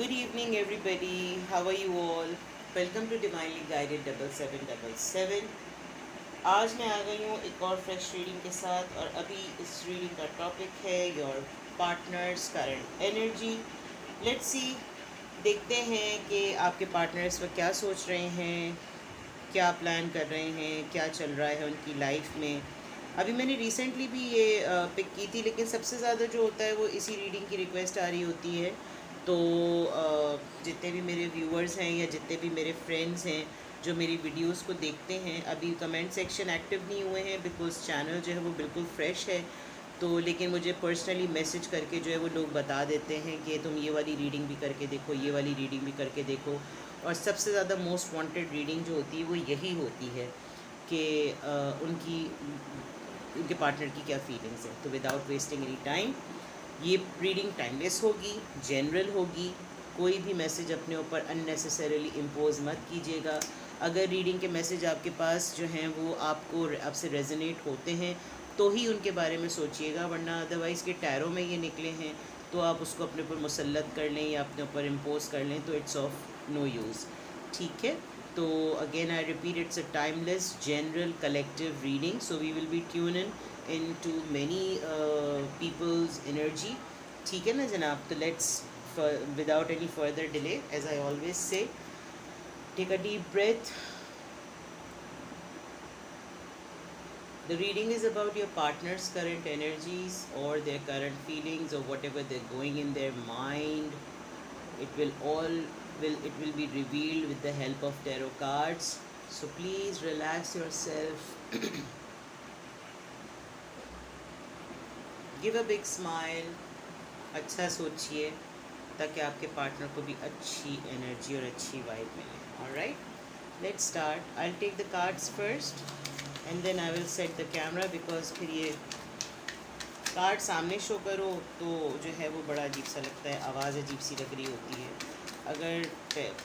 Good evening, everybody. How are you all? Welcome to Divinely Guided 7777. आज मैं आ गई हूँ एक और फ्रेश रीडिंग के साथ और अभी इस रीडिंग का टॉपिक है your partners current energy. Let's see, देखते हैं कि आपके पार्टनर्स वह क्या सोच रहे हैं, क्या प्लान कर रहे हैं, क्या चल रहा है उनकी लाइफ में। अभी मैंने रिसेंटली भी ये पिक की थी, लेकिन सबसे ज़्यादा जो होता है वो इसी रीडिंग की रिक्वेस्ट आ रही होती है। तो जितने भी मेरे व्यूअर्स हैं या जितने भी मेरे फ्रेंड्स हैं जो मेरी वीडियोस को देखते हैं, अभी कमेंट सेक्शन एक्टिव नहीं हुए हैं बिकॉज़ चैनल जो है वो बिल्कुल फ्रेश है। तो लेकिन मुझे पर्सनली मैसेज करके जो है वो लोग बता देते हैं कि तुम ये वाली रीडिंग भी करके देखो, ये वाली रीडिंग भी करके देखो। और सबसे ज़्यादा मोस्ट वांटेड रीडिंग जो होती है वो यही होती है कि उनकी उनके पार्टनर की क्या फीलिंग्स हैं। तो विदाउट वेस्टिंग एनी टाइम, ये रीडिंग टाइमलेस होगी, जनरल होगी। कोई भी मैसेज अपने ऊपर अननेसेसरीली इम्पोज मत कीजिएगा। अगर रीडिंग के मैसेज आपके पास जो हैं वो आपसे रेजोनेट होते हैं तो ही उनके बारे में सोचिएगा, वरना अदरवाइज़ के टैरो में ये निकले हैं तो आप उसको अपने ऊपर मुसल्लत कर लें या अपने ऊपर इम्पोज कर लें तो इट्स ऑफ नो यूज़। ठीक है, तो again I repeat, it's a timeless general collective reading, so we will be tune in to many peoples energy. ठीक है ना जनाब? तो let's, without any further delay, as I always say, take a deep breath. The reading is about your partner's current energies or their current feelings or whatever they're going in their mind. It will be revealed with the help of tarot cards. So please relax yourself. Give a big smile. अच्छा सोचिए ताकि आपके partner को भी अच्छी energy और अच्छी vibe मिले. Alright, let's start. I'll take the cards first and then I will set the camera because फिर ये कार्ड सामने शो करो तो जो है वो बड़ा अजीब सा लगता है, आवाज़ अजीब सी लग रही होती है. अगर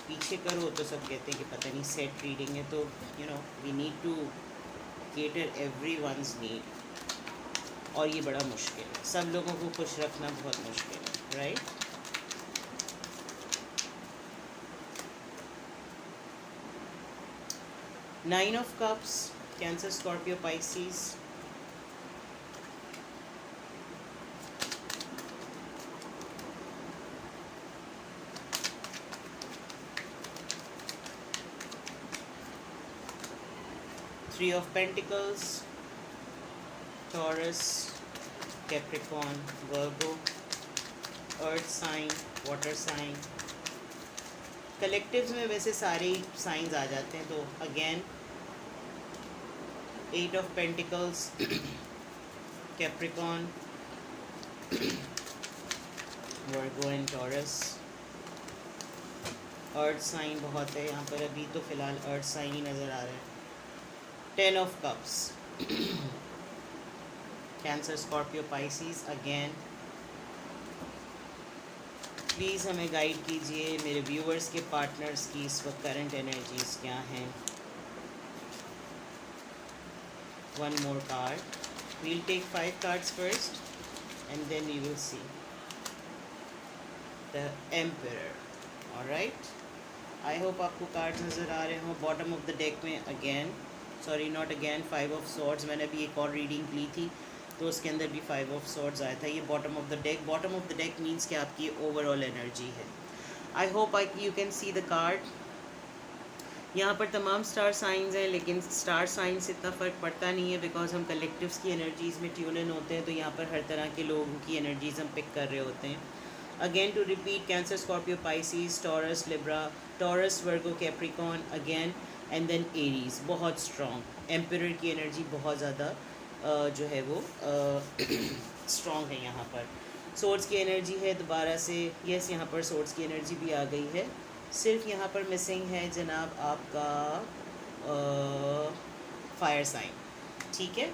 पीछे करो तो सब कहते हैं कि पता नहीं सेट रीडिंग है. तो we need to cater everyone's need, और ये बड़ा मुश्किल है. सब लोगों को खुश रखना बहुत मुश्किल है, right? Nine of cups, cancer, Scorpio, Pisces. Three of Pentacles, Taurus, Capricorn, Virgo, Earth sign, water sign. Collectives में वैसे सारे साइंस आ जाते हैं. तो again eight of pentacles, Capricorn, Virgo and Taurus. Earth sign बहुत है यहाँ पर, अभी तो फ़िलहाल अर्थ साइन ही नज़र आ रहा है. Ten of cups, cancer, Scorpio, Pisces. Again please हमें गाइड कीजिए, मेरे व्यूअर्स के पार्टनर्स की इस वक्त करंट एनर्जीज क्या हैं. One more card. We'll take 5 cards first and then we will see the Emperor. Alright, I hope आपको कार्ड्स नज़र आ रहे हों. बॉटम ऑफ द डेक में again, sorry not again, 5 of swords. मैंने अभी एक और रीडिंग ली थी तो उसके अंदर भी 5 of swords आया था. ये bottom of the deck. Bottom of the deck means कि आपकी ओवरऑल एनर्जी है. I hope you can see the card. यहाँ पर तमाम स्टार साइंस हैं, लेकिन स्टार साइंस से इतना फ़र्क पड़ता नहीं है बिकॉज हम कलेक्टिव्स की एनर्जीज़ में ट्यून इन होते हैं. तो यहाँ पर हर तरह के लोगों की एनर्जीज़ हम पिक कर रहे होते हैं. Again to repeat, Cancer, Scorpio, Pisces, Taurus, Libra, Taurus, Virgo, Capricorn again, and then Aries. बहुत स्ट्रॉन्ग एम्परर की एनर्जी, बहुत ज़्यादा जो है वो स्ट्रॉन्ग है. यहाँ पर सोर्ड्स की एनर्जी है दोबारा से. यस, यहाँ पर सोर्ड्स की एनर्जी भी आ गई है. सिर्फ यहाँ पर मिसिंग है जनाब आपका फायर साइन. ठीक है,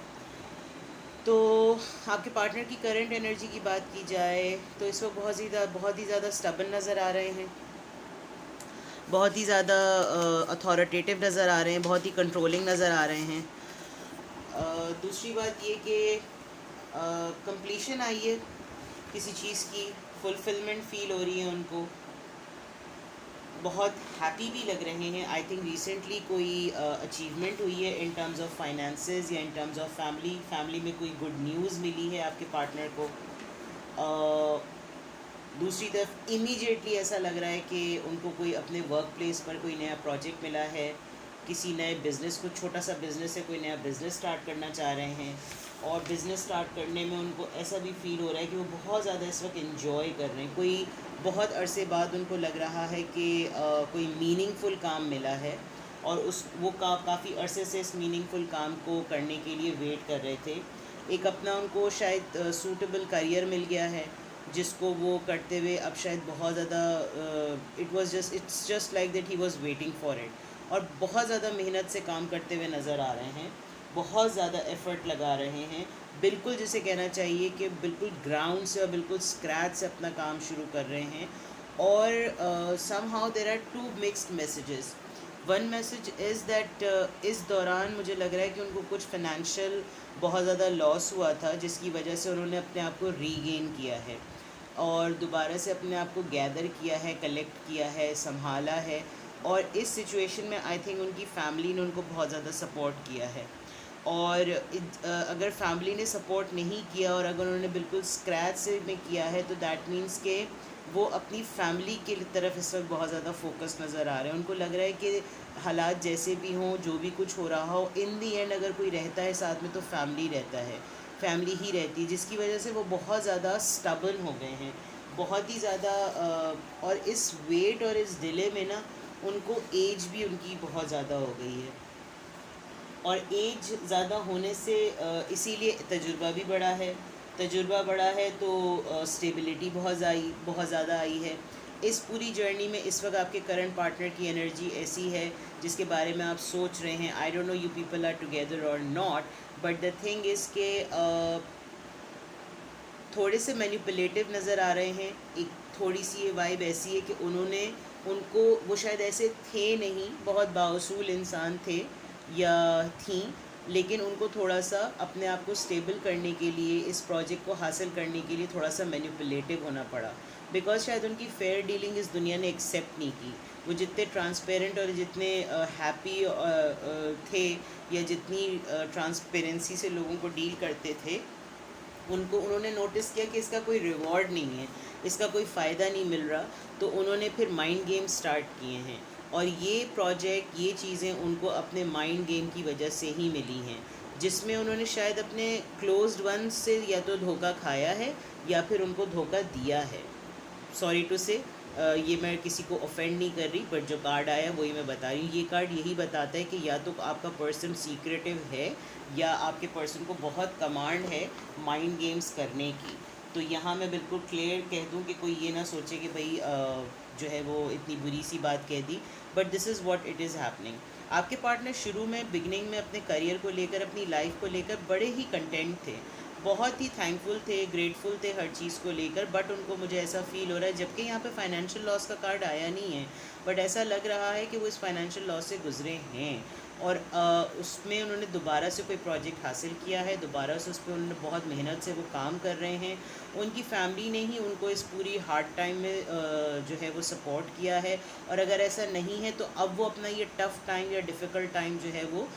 तो आपके पार्टनर की करंट एनर्जी की बात की जाए तो इस वक्त बहुत ही ज़्यादा स्टबन नज़र आ रहे हैं, बहुत ही ज़्यादा अथॉरिटेटिव नज़र आ रहे हैं, बहुत ही कंट्रोलिंग नज़र आ रहे हैं. दूसरी बात ये कि कंप्लीशन आई है किसी चीज़ की, फुलफिलमेंट फ़ील हो रही है उनको. बहुत हैप्पी भी लग रहे हैं। आई थिंक रिसेंटली कोई अचीवमेंट हुई है इन टर्म्स ऑफ फाइनेंसेस या इन टर्म्स ऑफ फैमिली में कोई गुड न्यूज़ मिली है आपके पार्टनर को। दूसरी तरफ इमीडिएटली ऐसा लग रहा है कि उनको कोई अपने वर्क प्लेस पर कोई नया प्रोजेक्ट मिला है, किसी नए बिज़नेस, कुछ छोटा सा बिज़नेस है, कोई नया बिज़नेस स्टार्ट करना चाह रहे हैं। और बिज़नेस स्टार्ट करने में उनको ऐसा भी फील हो रहा है कि वो बहुत ज़्यादा इस वक्त इन्जॉय कर रहे हैं। कोई बहुत अरसे बाद उनको लग रहा है कि कोई मीनिंगफुल काम मिला है, और उस वो काफ़ी अरसे से इस मीनिंगफुल काम को करने के लिए वेट कर रहे थे। एक अपना उनको शायद सूटेबल करियर मिल गया है, जिसको वो करते हुए अब शायद बहुत ज़्यादा it's just like that he was waiting for it. और बहुत ज़्यादा मेहनत से काम करते हुए नज़र आ रहे हैं, बहुत ज़्यादा एफ़र्ट लगा रहे हैं। बिल्कुल जिसे कहना चाहिए कि बिल्कुल ग्राउंड से और बिल्कुल स्क्रैच से अपना काम शुरू कर रहे हैं। और somehow there are two mixed messages. One message is that इस दौरान मुझे लग रहा है कि उनको कुछ फाइनेंशियल बहुत ज़्यादा लॉस हुआ था, जिसकी वजह से उन्होंने अपने आप को रीगेन किया है और दोबारा से अपने आप को गैदर किया है, कलेक्ट किया है, संभाला है। और इस सिचुएशन में आई थिंक उनकी फैमिली ने उनको बहुत ज़्यादा सपोर्ट किया है। और अगर फैमिली ने सपोर्ट नहीं किया और अगर उन्होंने बिल्कुल स्क्रैच से में किया है, तो दैट मीन्स के वो अपनी फैमिली की तरफ इस वक्त बहुत ज़्यादा फोकस नज़र आ रहा है। उनको लग रहा है कि हालात जैसे भी हों, जो भी कुछ हो रहा हो, इन दी एंड अगर कोई रहता है साथ में तो फैमिली रहता है, फैमिली ही रहती है, जिसकी वजह से वो बहुत ज़्यादा स्टबर्न हो गए हैं, बहुत ही ज़्यादा। और इस वेट और इस डिले में ना उनको एज भी उनकी बहुत ज़्यादा हो गई है। और एज ज़्यादा होने से इसीलिए तजुर्बा भी बढ़ा है। तजुर्बा बढ़ा है तो स्टेबिलिटी बहुत ज़्यादा आई है। इस पूरी जर्नी में इस वक्त आपके करंट पार्टनर की एनर्जी ऐसी है जिसके बारे में आप सोच रहे हैं, I don't know you people are together और not, but the thing is के थोड़े से मैनिपुलेटिव नज़र आ रहे हैं। एक थोड़ी सी ये वाइब ऐसी है कि उनको वो शायद ऐसे थे नहीं, बहुत बाउसूल इंसान थे या थी, लेकिन उनको थोड़ा सा अपने आप को स्टेबल करने के लिए, इस प्रोजेक्ट को हासिल करने के लिए थोड़ा सा मैनिपुलेटिव होना पड़ा। बिकॉज शायद उनकी फेयर डीलिंग इस दुनिया ने एक्सेप्ट नहीं की। वो जितने ट्रांसपेरेंट और जितने हैप्पी थे, या जितनी ट्रांसपेरेंसी से लोगों को डील करते थे, उन्होंने नोटिस किया कि इसका कोई रिवॉर्ड नहीं है, इसका कोई फ़ायदा नहीं मिल रहा। तो उन्होंने फिर माइंड गेम स्टार्ट किए हैं, और ये प्रोजेक्ट, ये चीज़ें उनको अपने माइंड गेम की वजह से ही मिली हैं, जिसमें उन्होंने शायद अपने क्लोज्ड वन से या तो धोखा खाया है या फिर उनको धोखा दिया है। सॉरी टू से, ये मैं किसी को ऑफेंड नहीं कर रही, बट जो कार्ड आया वही मैं बता रही हूँ। ये कार्ड यही बताता है कि या तो आपका पर्सन सीक्रेटिव है, या आपके पर्सन को बहुत कमांड है माइंड गेम्स करने की। तो यहाँ मैं बिल्कुल क्लियर कह दूँ कि कोई ये ना सोचे कि भाई जो है वो इतनी बुरी सी बात कह दी, but this is what it is happening. आपके पार्टनर शुरू में, बिगनिंग में, अपने करियर को लेकर, अपनी लाइफ को लेकर बड़े ही कंटेंट थे, बहुत ही थैंकफुल थे, ग्रेटफुल थे हर चीज़ को लेकर। बट उनको, मुझे ऐसा फील हो रहा है, जबकि यहाँ पे फाइनेंशियल लॉस का कार्ड आया नहीं है, बट ऐसा लग रहा है कि वो इस फाइनेंशियल लॉस से गुजरे हैं। और उसमें उन्होंने दोबारा से कोई प्रोजेक्ट हासिल किया है, दोबारा से उस पर उन्होंने बहुत मेहनत से वो काम कर रहे हैं। उनकी फैमिली ने ही उनको इस पूरी हार्ड टाइम में जो है वो सपोर्ट किया है। और अगर ऐसा नहीं है तो अब वो अपना ये टफ़ टाइम या डिफ़िकल्ट टाइम जो है वो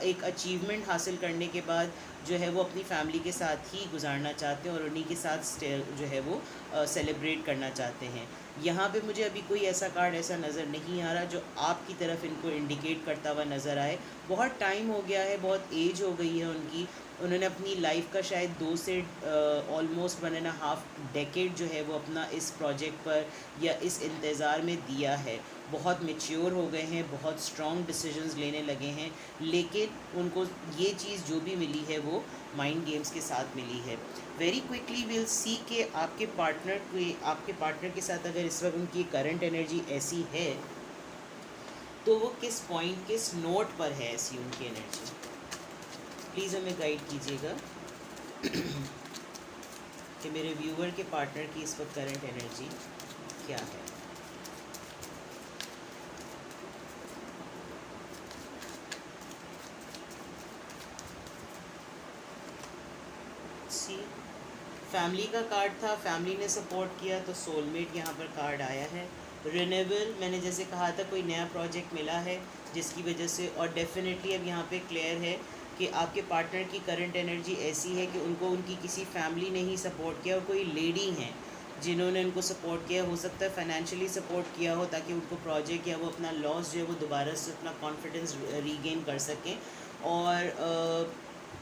एक अचीवमेंट हासिल करने के बाद जो है वो अपनी फैमिली के साथ ही गुजारना चाहते हैं, और उन्हीं के साथ जो है वो सेलिब्रेट करना चाहते हैं। यहाँ पे मुझे अभी कोई ऐसा कार्ड ऐसा नज़र नहीं आ रहा जो आपकी तरफ इनको इंडिकेट करता हुआ नज़र आए। बहुत टाइम हो गया है, बहुत एज हो गई है उनकी। उन्होंने अपनी लाइफ का शायद 2 से ऑलमोस्ट 1.5 डेकेड जो है वो अपना इस प्रोजेक्ट पर या इस इंतज़ार में दिया है। बहुत मैच्योर हो गए हैं, बहुत स्ट्रॉन्ग डिसीजंस लेने लगे हैं, लेकिन उनको ये चीज़ जो भी मिली है वो माइंड गेम्स के साथ मिली है। वेरी क्विकली विल सी के आपके पार्टनर के साथ अगर इस वक्त उनकी करंट एनर्जी ऐसी है, तो वो किस पॉइंट, किस नोट पर है ऐसी उनकी एनर्जी। प्लीज़ हमें गाइड कीजिएगा कि मेरे व्यूअर के पार्टनर की इस वक्त करंट एनर्जी क्या है। सी फैमिली का कार्ड था, फैमिली ने सपोर्ट किया, तो सोलमेट यहाँ पर कार्ड आया है। रिन्यूएबल, मैंने जैसे कहा था कोई नया प्रोजेक्ट मिला है जिसकी वजह से, और डेफिनेटली अब यहाँ पे क्लियर है कि आपके पार्टनर की करंट एनर्जी ऐसी है कि उनको उनकी किसी फैमिली ने ही सपोर्ट किया, और कोई लेडी हैं जिन्होंने उनको सपोर्ट किया। हो सकता है फाइनेंशियली सपोर्ट किया हो ताकि उनको प्रोजेक्ट या वो अपना लॉस जो है वो दोबारा से अपना कॉन्फिडेंस रीगेन कर सकें। और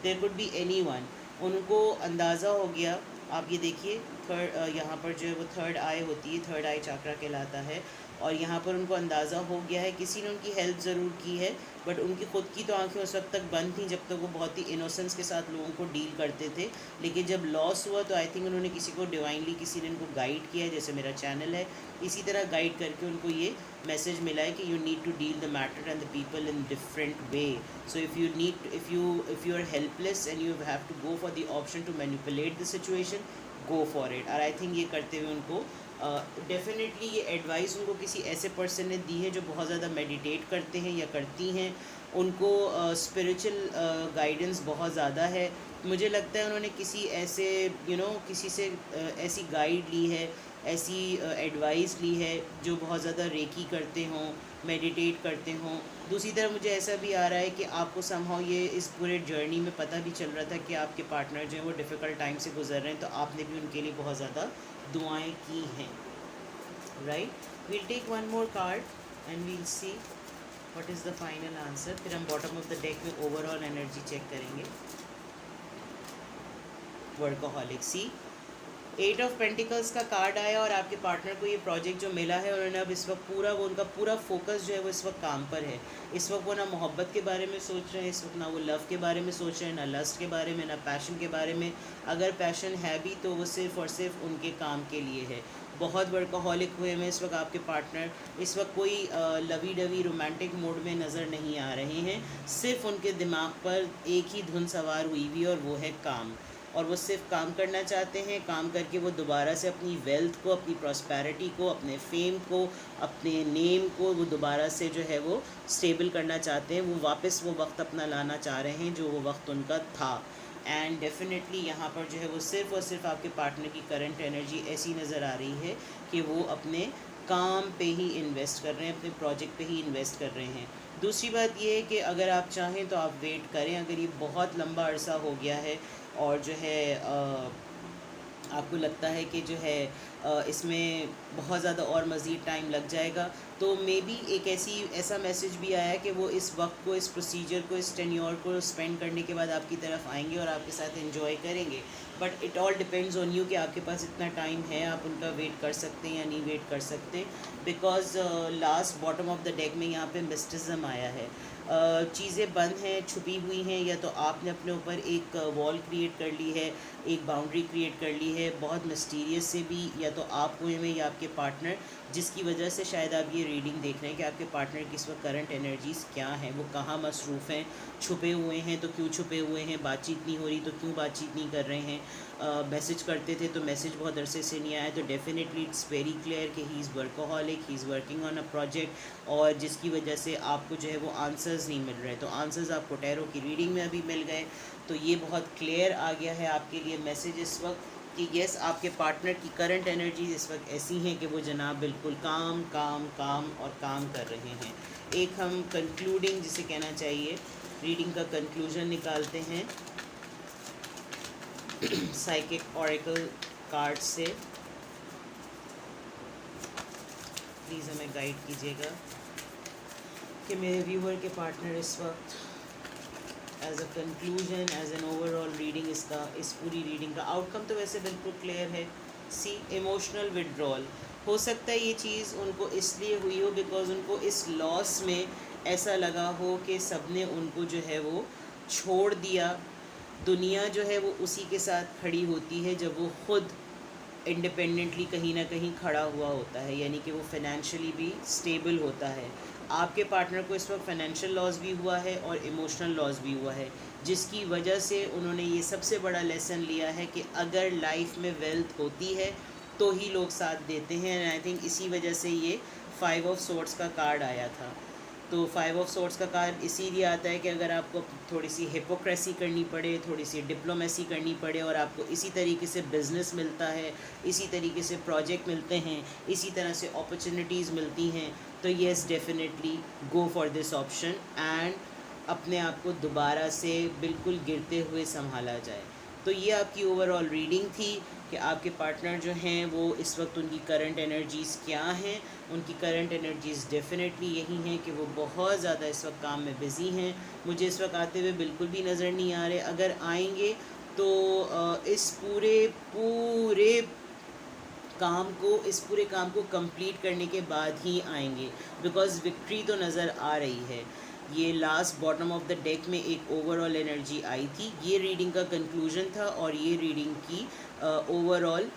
देयर कुड बी एनीवन, उनको अंदाज़ा हो गया। आप ये देखिए थर्ड, यहाँ पर जो है वो थर्ड आई होती है, थर्ड आई चक्रा कहलाता है, और यहाँ पर उनको अंदाज़ा हो गया है, किसी ने उनकी हेल्प ज़रूर की है, बट उनकी ख़ुद की तो आंखें उस वक्त तक बंद थी जब तक वो बहुत ही इनोसेंस के साथ लोगों को डील करते थे। लेकिन जब लॉस हुआ तो आई थिंक उन्होंने किसी को डिवाइनली, किसी ने उनको गाइड किया है, जैसे मेरा चैनल है, इसी तरह गाइड करके उनको ये मैसेज मिला है कि you need to deal the matter and the people in different way. So if you are helpless and you have to go for the option to manipulate the situation, go for it. और I think ये करते हुए उनको definitely ये advice उनको किसी ऐसे person ने दी है जो बहुत ज़्यादा मेडिटेट करते हैं या करती हैं, उनको स्पिरिचुअल गाइडेंस बहुत ज़्यादा है। मुझे लगता है उन्होंने किसी ऐसे किसी से ऐसी गाइड ली है, ऐसी एडवाइस ली है जो बहुत ज़्यादा रेकी करते हों, मेडिटेट करते हों। दूसरी तरफ मुझे ऐसा भी आ रहा है कि आपको समहाउ ये इस पूरे जर्नी में पता भी चल रहा था कि आपके पार्टनर जो है वो डिफ़िकल्ट टाइम से गुजर रहे हैं, तो आपने भी उनके लिए बहुत ज़्यादा दुआएं की हैं, right. We'll take one more card and we'll see what is the final answer. फिर हम बॉटम ऑफ द डेक में ओवरऑल एनर्जी चेक करेंगे। वर्कaholic, सी 8 ऑफ पेंटिकल्स का कार्ड आया, और आपके पार्टनर को ये प्रोजेक्ट जो मिला है, उन्होंने अब इस वक्त वो उनका पूरा फोकस जो है वो इस वक्त काम पर है। इस वक्त वो ना मोहब्बत के बारे में सोच रहे हैं, इस वक्त ना वो लव के बारे में सोच रहे हैं, ना लस्ट के बारे में, ना पैशन के बारे में। अगर पैशन है भी तो वो सिर्फ़ और सिर्फ उनके काम के लिए है। बहुत वर्कaholic हुए में इस वक्त आपके पार्टनर, इस वक्त कोई लवी डवी रोमांटिक मूड में नज़र नहीं आ रहे हैं। सिर्फ उनके दिमाग पर एक ही धुन सवार हुई हुई, और वो है काम। और वो सिर्फ काम करना चाहते हैं, काम करके वो दोबारा से अपनी वेल्थ को, अपनी प्रॉस्पेरिटी को, अपने फेम को, अपने नेम को वो दोबारा से जो है वो स्टेबल करना चाहते हैं। वो वापस वो वक्त अपना लाना चाह रहे हैं जो वो वक्त उनका था। एंड डेफिनेटली यहाँ पर जो है वो सिर्फ़ और सिर्फ आपके पार्टनर की करंट एनर्जी ऐसी नज़र आ रही है कि वो अपने काम पे ही इन्वेस्ट कर रहे हैं, अपने प्रोजेक्ट पे ही इन्वेस्ट कर रहे हैं। दूसरी बात ये है कि अगर आप चाहें तो आप वेट करें। अगर ये बहुत लंबा अरसा हो गया है और जो है आपको लगता है कि जो है इसमें बहुत ज़्यादा और मज़ीद टाइम लग जाएगा, तो मे बी एक ऐसा मैसेज भी आया कि वो इस वक्त को, इस प्रोसीजर को, इस टेन्योर को स्पेंड करने के बाद आपकी तरफ आएंगे और आपके साथ एंजॉय करेंगे। But it all depends on you कि आपके पास इतना टाइम है, आप उनका वेट कर सकते हैं या नहीं वेट कर सकते। Because last bottom of the deck में यहाँ पे मिस्टिज़म आया है। चीज़ें बंद हैं, छुपी हुई हैं, या तो आपने अपने ऊपर एक वॉल क्रिएट कर ली है, एक बाउंड्री क्रिएट कर ली है बहुत मिस्टीरियस से भी, या तो आप हुए में या आपके पार्टनर, जिसकी वजह से शायद आप ये रीडिंग देख रहे हैं कि आपके पार्टनर की इस वक्त करंट एनर्जीज़ क्या हैं, वो कहाँ मसरूफ़ हैं, छुपे हुए हैं तो क्यों छुपे हुए हैं, बातचीत नहीं हो रही तो क्यों बातचीत नहीं कर रहे हैं, मैसेज करते थे तो मैसेज बहुत अरसे से नहीं आया। तो डेफिनेटली इट्स वेरी क्लियर कि he is workaholic, he is working on a project, और जिसकी वजह से आपको जो है वो आंसर्स नहीं मिल रहे। तो आंसर्स आपको टैरो की रीडिंग में अभी मिल गए, तो ये बहुत क्लियर आ गया है आपके लिए मैसेज इस वक्त कि येस, आपके पार्टनर की करंट एनर्जी इस वक्त ऐसी हैं कि वो जनाब बिल्कुल काम काम काम और काम कर रहे हैं। एक हम कंक्लूडिंग जिसे कहना चाहिए रीडिंग का कंक्लूजन निकालते हैं साइकिक ऑरेकल कार्ड से। प्लीज़ हमें गाइड कीजिएगा कि मेरे व्यूअर के पार्टनर इस वक्त as a conclusion, as an overall reading, इस पूरी रीडिंग का आउटकम तो वैसे बिल्कुल क्लियर है। सी, इमोशनल विड्रॉल। हो सकता है ये चीज़ उनको इसलिए हुई हो बिकॉज उनको इस लॉस में ऐसा लगा हो कि सब ने उनको जो है वो छोड़ दिया। दुनिया जो है वो उसी के साथ खड़ी होती है जब वो ख़ुद इंडिपेंडेंटली कहीं ना कहीं खड़ा हुआ होता है, यानी कि वो फाइनेंशियली भी स्टेबल होता है। आपके पार्टनर को इस वक्त फाइनेंशियल लॉस भी हुआ है और इमोशनल लॉस भी हुआ है, जिसकी वजह से उन्होंने ये सबसे बड़ा लेसन लिया है कि अगर लाइफ में वेल्थ होती है तो ही लोग साथ देते हैं। एंड आई थिंक इसी वजह से ये 5 ऑफ सोर्ड्स का कार्ड आया था। तो 5 ऑफ सोर्ट्स का कार्ड इसीलिए आता है कि अगर आपको थोड़ी सी हिपोक्रेसी करनी पड़े, थोड़ी सी डिप्लोमेसी करनी पड़े और आपको इसी तरीके से बिज़नेस मिलता है, इसी तरीके से प्रोजेक्ट मिलते हैं, इसी तरह से अपॉर्चुनिटीज़ मिलती हैं, तो yes definitely go for this option and अपने आप को दोबारा से बिल्कुल गिरते हुए संभाला जाए। तो ये आपकी ओवरऑल रीडिंग थी कि आपके पार्टनर जो हैं वो इस वक्त उनकी करंट एनर्जीज़ क्या हैं। उनकी करंट एनर्जीज़ डेफिनेटली यही हैं कि वो बहुत ज़्यादा इस वक्त काम में बिज़ी हैं। मुझे इस वक्त आते हुए बिल्कुल भी नज़र नहीं आ रहे। अगर आएंगे तो इस पूरे काम को कंप्लीट करने के बाद ही आएंगे, बिकॉज़ विक्ट्री तो नज़र आ रही है। ये last bottom of the deck में एक ओवरऑल एनर्जी आई थी। ये रीडिंग का कंक्लूजन था और ये रीडिंग की ओवरऑल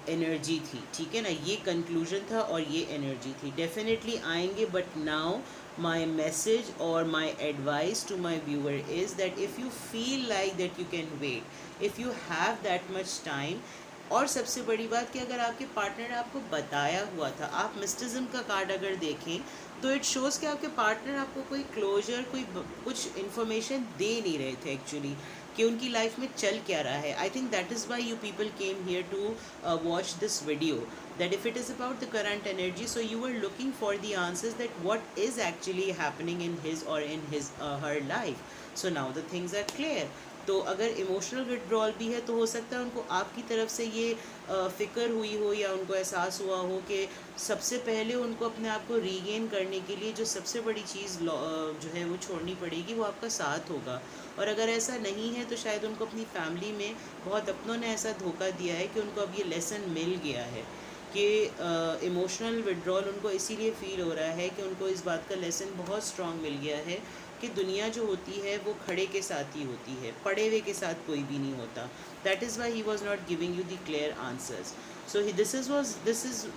एनर्जी थी, ठीक है ना। ये कंक्लूजन था और ये एनर्जी थी। डेफिनेटली आएंगे, बट नाउ माई मैसेज और my advice to my viewer is that if you feel like that you can wait, if you have that much time. और सबसे बड़ी बात कि अगर आपके पार्टनर ने आपको बताया हुआ था, आप मिस्टिज्म का कार्ड अगर देखें तो इट शोज़ कि आपके पार्टनर आपको कोई क्लोजर, कुछ इन्फॉर्मेशन दे नहीं रहे थे एक्चुअली, कि उनकी लाइफ में चल क्या रहा है। I think that is why you people came here to watch this video, that if it is about the current energy, so you are looking for the answers that what is actually happening in his और in his her life. So now the things are clear. तो अगर emotional withdrawal भी है तो हो सकता है उनको आपकी तरफ से ये फ़िक्र हुई हो या उनको एहसास हुआ हो कि सबसे पहले उनको अपने आप को रीगेन करने के लिए जो सबसे बड़ी चीज़ जो है वो छोड़नी पड़ेगी, वो आपका साथ होगा। और अगर ऐसा नहीं है तो शायद उनको अपनी फैमिली में बहुत अपनों ने ऐसा धोखा दिया है कि उनको अब ये लेसन मिल गया है कि इमोशनल विड्रॉल उनको इसीलिए फ़ील हो रहा है कि उनको इस बात का लेसन बहुत स्ट्रॉन्ग मिल गया है कि दुनिया जो होती है वो खड़े के साथ ही होती है, पड़े हुए के साथ कोई भी नहीं होता। That is why he was not giving you the clear answers. So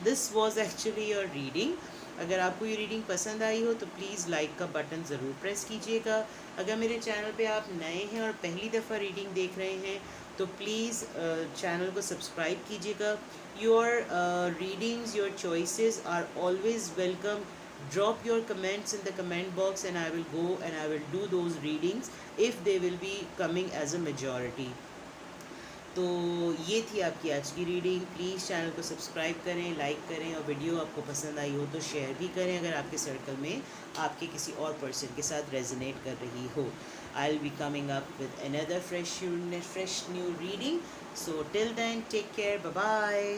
this was actually your reading. अगर आपको ये रीडिंग पसंद आई हो तो प्लीज़ लाइक का बटन ज़रूर प्रेस कीजिएगा। अगर मेरे चैनल पे आप नए हैं और पहली दफ़ा रीडिंग देख रहे हैं तो प्लीज़ चैनल को सब्सक्राइब कीजिएगा। Your readings, your choices are always welcome. Drop your comments in the comment box and I will go and I will do those readings if they will be coming as a majority. तो ये थी आपकी आज की reading. Please channel को subscribe करें, like करें और वीडियो आपको पसंद आई हो तो शेयर भी करें अगर आपके सर्कल में आपके किसी और पर्सन के साथ रेजोनेट कर रही हो। I will be coming up with another fresh new reading. So till then take care, bye bye.